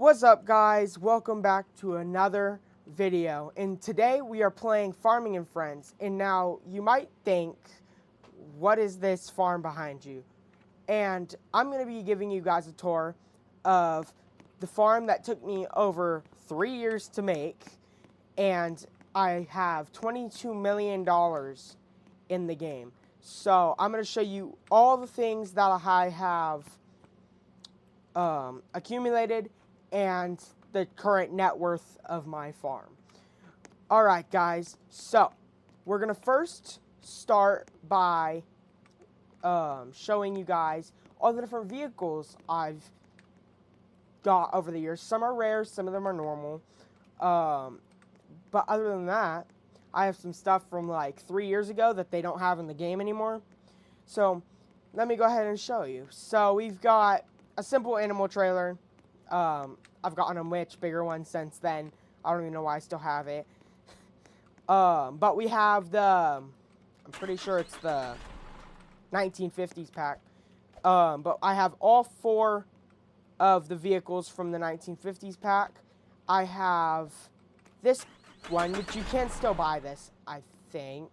What's up, guys? Welcome back to another video, and today we are playing Farming and Friends. And now you might think, what is this farm behind you? And I'm going to be giving you guys a tour of the farm that took me over 3 years to make, and I have $22 million in the game. So I'm going to show you all the things that I have accumulated and the current net worth of my farm. Alright, guys, so we're gonna first start by showing you guys all the different vehicles I've got over the years. Some are rare, some of them are normal, but other than that, I have some stuff from like 3 years ago that they don't have in the game anymore. So let me go ahead and show you. So we've got a simple animal trailer. I've gotten a much bigger one since then. I don't even know why I still have it. But we have I'm pretty sure it's the 1950s pack. But I have all 4 of the vehicles from the 1950s pack. I have this one, which you can still buy this. I think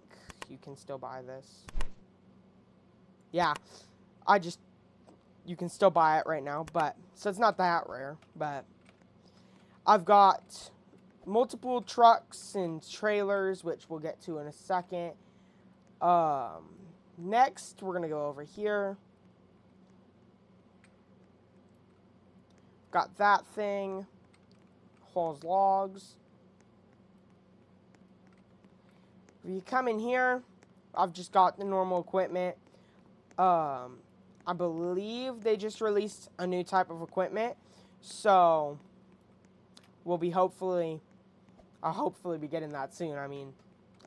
you can still buy this. Yeah, you can still buy it right now, but so it's not that rare. But I've got multiple trucks and trailers, which we'll get to in a second. Next, we're gonna go over here. Got that thing. Hauls logs. If you come in here, I've just got the normal equipment. I believe they just released a new type of equipment, so we'll be I'll hopefully be getting that soon. I mean,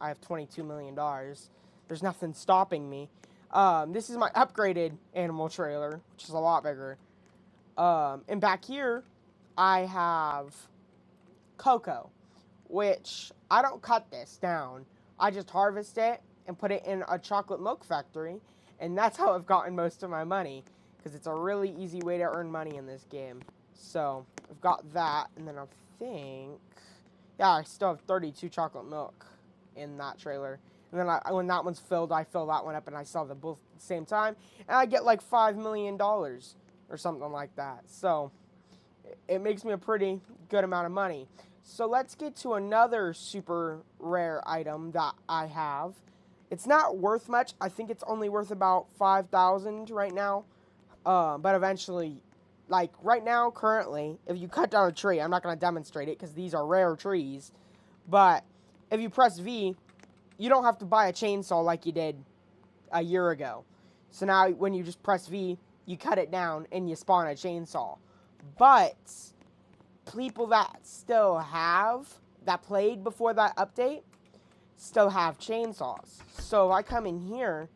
I have $22 million. There's nothing stopping me. This is my upgraded animal trailer, which is a lot bigger. And back here, I have cocoa, which I don't cut this down. I just harvest it and put it in a chocolate milk factory. And that's how I've gotten most of my money, because it's a really easy way to earn money in this game. So, I've got that, and then I think, yeah, I still have 32 chocolate milk in that trailer. And then when that one's filled, I fill that one up, and I sell them both at the same time. And I get like $5 million or something like that. So, it makes me a pretty good amount of money. So, let's get to another super rare item that I have. It's not worth much. I think it's only worth about 5,000 right now. But eventually, like right now, currently, if you cut down a tree, I'm not going to demonstrate it because these are rare trees. But if you press V, you don't have to buy a chainsaw like you did a year ago. So now when you just press V, you cut it down and you spawn a chainsaw. But people that played before that update, still have chainsaws. So if I come in here,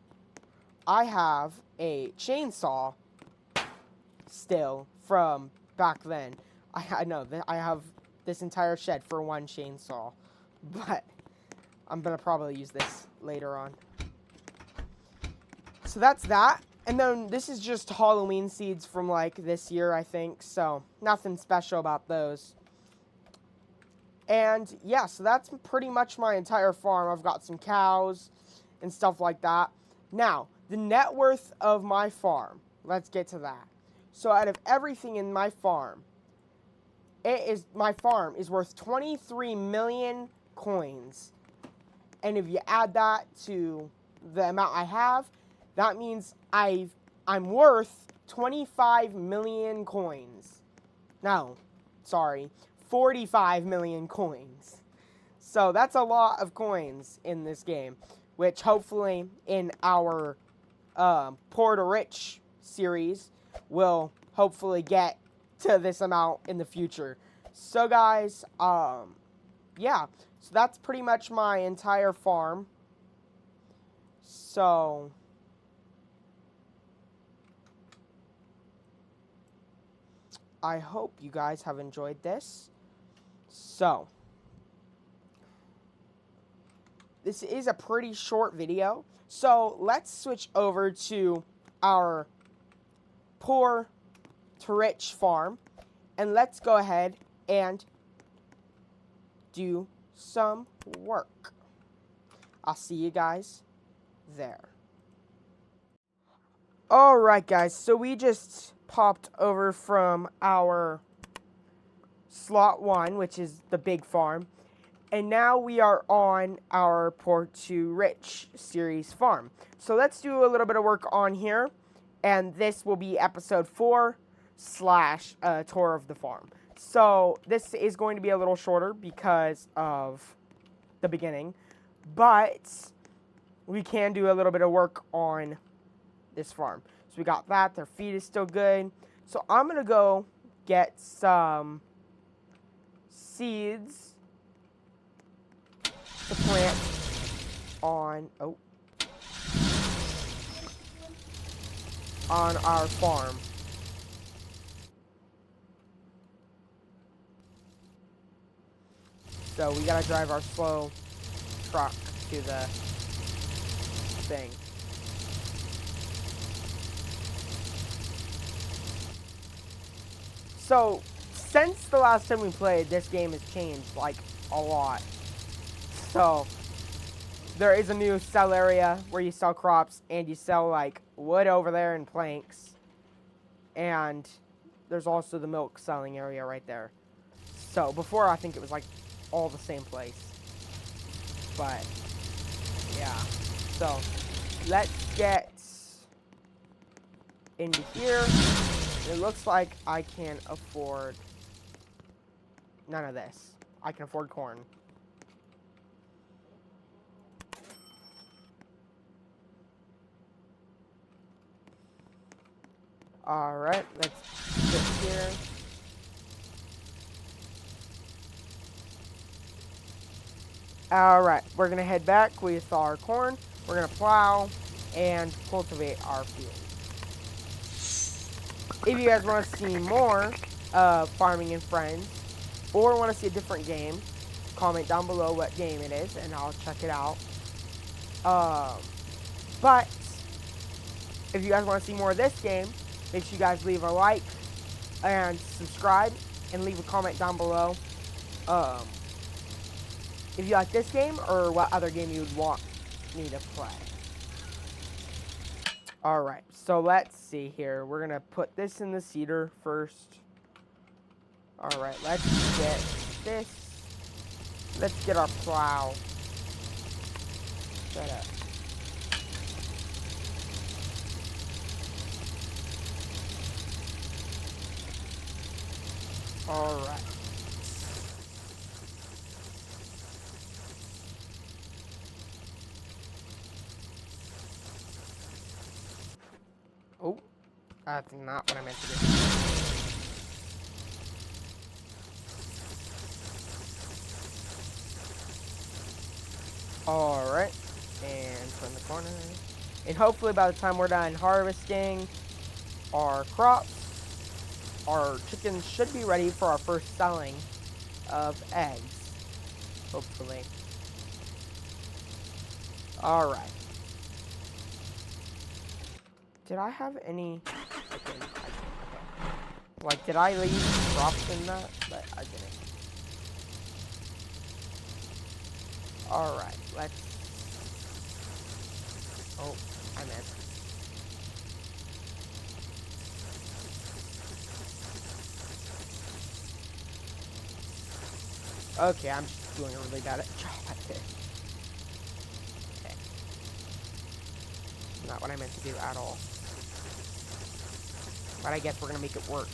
I have a chainsaw still from back then. I know that I have this entire shed for one chainsaw, but I'm gonna probably use this later on. So that's that. And then this is just Halloween seeds from like this year, I think. So nothing special about those. And yeah, so that's pretty much my entire farm. I've got some cows and stuff like that. Now, the net worth of my farm. Let's get to that. So out of everything in my farm, my farm is worth 23 million coins. And if you add that to the amount I have, that means I'm worth 25 million coins. No, sorry. 45 million coins. So that's a lot of coins in this game, which hopefully in our Poor to Rich series will hopefully get to this amount in the future. So guys, yeah, so that's pretty much my entire farm. So I hope you guys have enjoyed this. So, this is a pretty short video. So, let's switch over to our Poor to Rich farm. and let's go ahead and do some work. I'll see you guys there. Alright guys, so we just popped over from our slot 1, which is the big farm, and now we are on our Poor to Rich series farm. So let's do a little bit of work on here, and this will be episode 4 / tour of the farm. So this is going to be a little shorter because of the beginning, but we can do a little bit of work on this farm. So we got that. Their feed is still good. So I'm going to go get some seeds to plant on our farm. So we gotta drive our slow truck to the thing. So since the last time we played, this game has changed like a lot. So there is a new sell area where you sell crops, and you sell like wood over there and planks. And there's also the milk selling area right there. So before, I think it was like all the same place. But yeah. So let's get into here. It looks like I can afford none of this. I can afford corn. Alright, let's get here. Alright, we're going to head back with our corn. We're going to plow and cultivate our field. If you guys want to see more Farming and Friends, or want to see a different game, comment down below what game it is, and I'll check it out. But if you guys want to see more of this game, make sure you guys leave a like and subscribe, and leave a comment down below if you like this game or what other game you would want me to play. Alright, so let's see here. We're going to put this in the seeder first. Alright, let's get this. Let's get our plow set up. Alright. Oh, that's not what I meant to do. Alright, and turn the corner. And hopefully by the time we're done harvesting our crops, our chickens should be ready for our first selling of eggs. Hopefully. Alright. Did I have any... Okay. Like, did I leave crops in that? But I didn't. Alright, let's... Oh, I missed. Okay, I'm just doing a really bad job at this. Okay. Not what I meant to do at all. But I guess we're gonna make it work.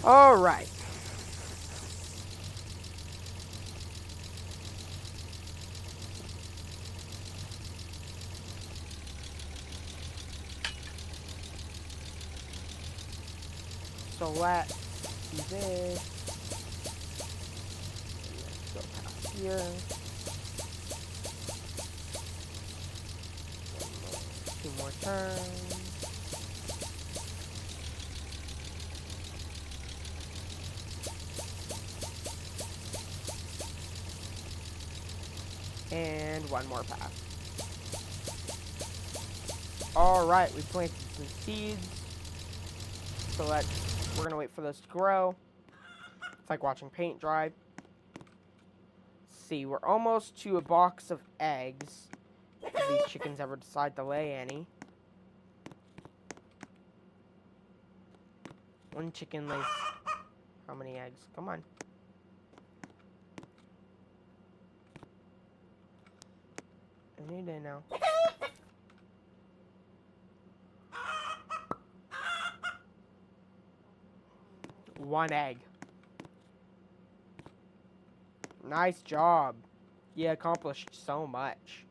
Alright. So let's do this. Let's go past here. 2 more turns. And 1 more pass. Alright, we planted some seeds. So we're gonna wait for those to grow. It's like watching paint dry. Let's see, we're almost to a box of eggs. If these chickens ever decide to lay any. One chicken lays how many eggs? Come on. Any day now. One egg. Nice job. You accomplished so much.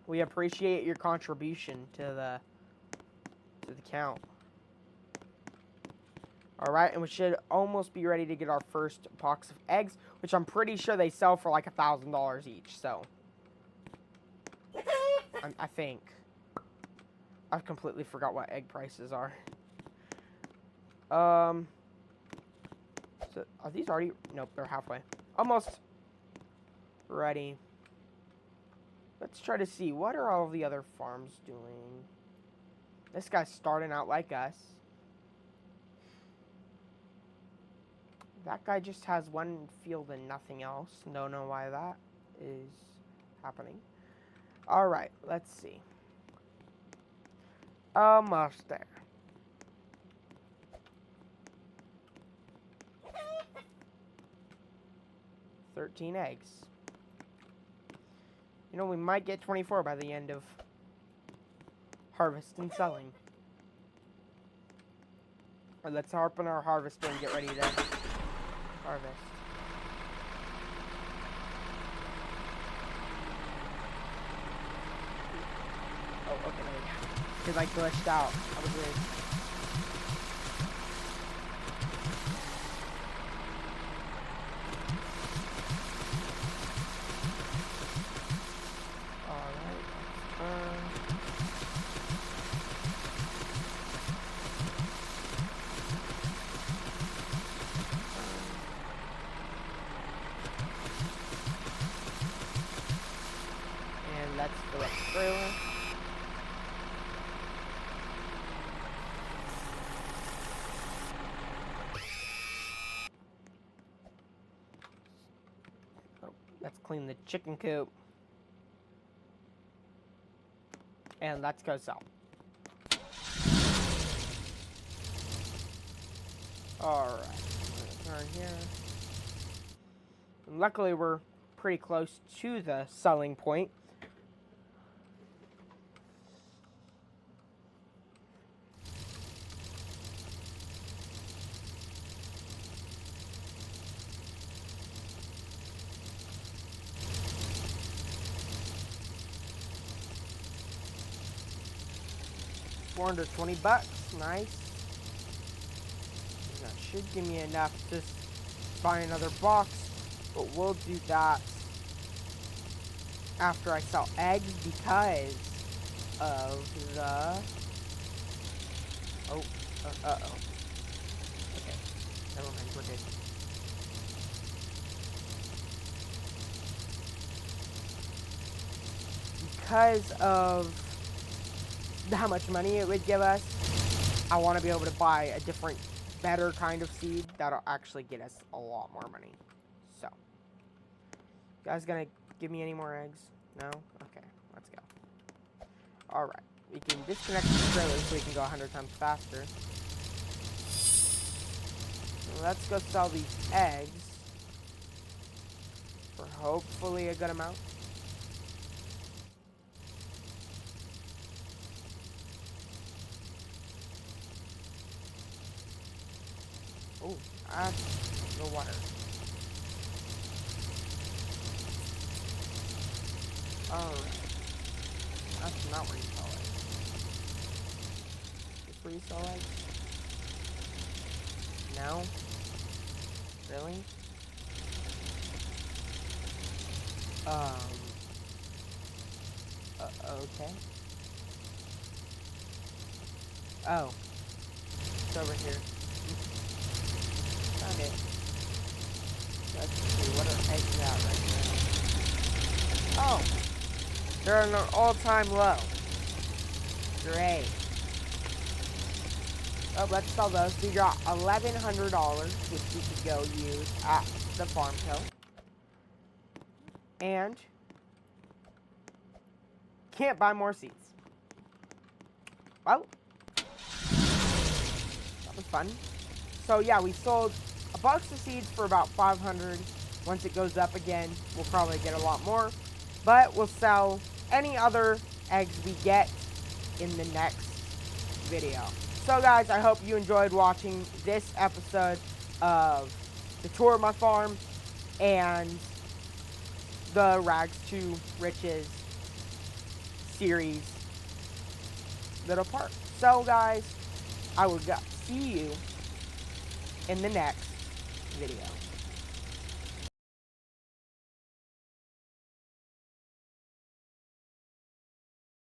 We appreciate your contribution to the count. Alright, and we should almost be ready to get our first box of eggs, which I'm pretty sure they sell for like $1,000 each, so. I think. I've completely forgot what egg prices are. So, are these already? Nope, they're halfway. Almost ready. Let's try to see, what are all the other farms doing? This guy's starting out like us. That guy just has one field and nothing else. Don't know why that is happening. Alright, let's see. Almost there. $13 eggs. You know, we might get 24 by the end of harvest and selling. Or let's harpen our harvester and get ready to harvest. Oh, okay, there we go. Because I glitched out. I was weird. Let's fill up the trailer. Oh, let's clean the chicken coop. And let's go sell. Alright. Turn here. And luckily we're pretty close to the selling point. $420, nice. That should give me enough to buy another box, but we'll do that after I sell eggs because of the. Oh, uh-oh. Okay, never mind, we're good. Because of how much money it would give us, I want to be able to buy a different, better kind of seed that'll actually get us a lot more money. So, you guys gonna give me any more eggs? No? Okay, let's go. Alright, we can disconnect the trailer so we can go 100 times faster. So let's go sell these eggs for hopefully a good amount. Oh, that's the water. Alright. That's not where you sell eggs. Just where you sell eggs? No? Really? Okay. Oh. It's over here. Found it. Let's see, what are eggs at right now? Oh! They're on an all-time low. Great. Oh, let's sell those. We got $1,100, which we could go use at the farm co. And can't buy more seeds. Well, that was fun. So yeah, we sold a box of seeds for about 500. Once it goes up again, we'll probably get a lot more. But we'll sell any other eggs we get in the next video. So guys, I hope you enjoyed watching this episode of the tour of my farm and the Rags to Riches series little part. So guys, I will see you in the next video.